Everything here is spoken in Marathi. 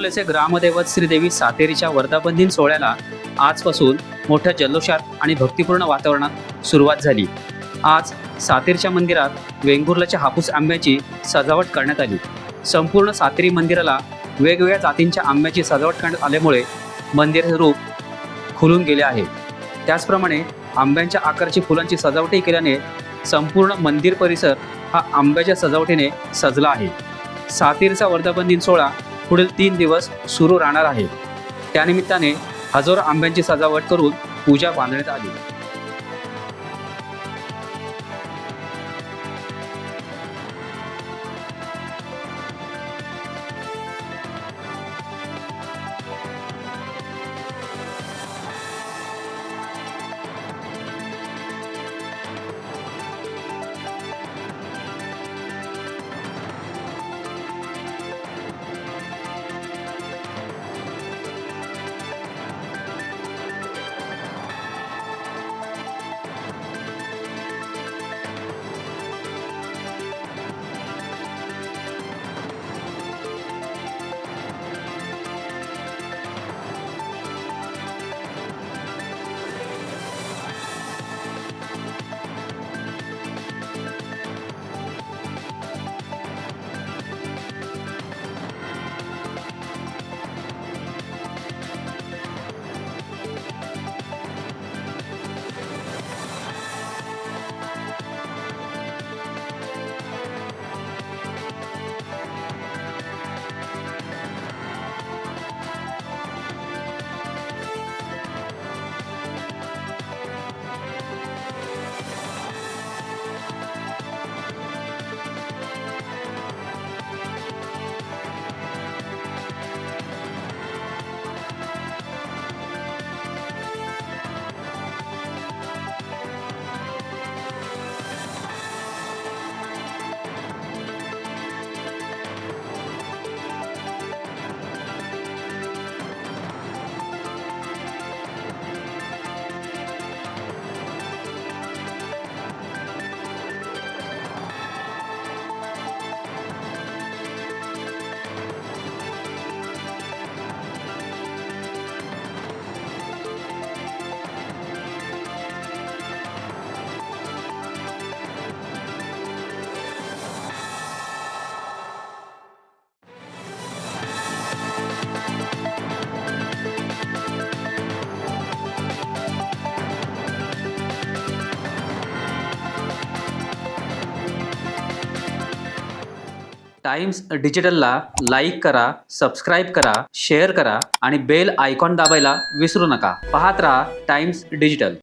वेंगुर्लेचे ग्रामदैवत श्रीदेवी सातेरीच्या वर्धापन दिन सोहळ्याला आजपासून मोठ्या जल्लोषात आणि भक्तिपूर्ण वातावरणात सुरुवात झाली। आज सातेरीच्या मंदिरात वेंगुर्लेच्या हापूस आंब्याची सजावट करण्यात आली। संपूर्ण सातेरी मंदिराला वेगवेगळ्या जातींच्या आंब्याची सजावट करण्यात आल्यामुळे मंदिराचे रूप खुलून गेले आहे। त्याचप्रमाणे आंब्यांच्या आकाराची फुलांची सजावटही केल्याने संपूर्ण मंदिर परिसर हा आंब्याच्या सजावटीने सजला आहे। सातेरीचा वर्धापन दिन सोहळा पुढील 3 दिवस सुरू राहणार आहे। त्यानिमित्ताने हजारो आंब्यांची सजावट करून पूजा बांधण्यात आली। टाइम्स डिजिटलला लाईक करा, सबस्क्राइब करा, शेअर करा आणि बेल आयकॉन दाबायला विसरू नका। पाहत रहा टाइम्स डिजिटल।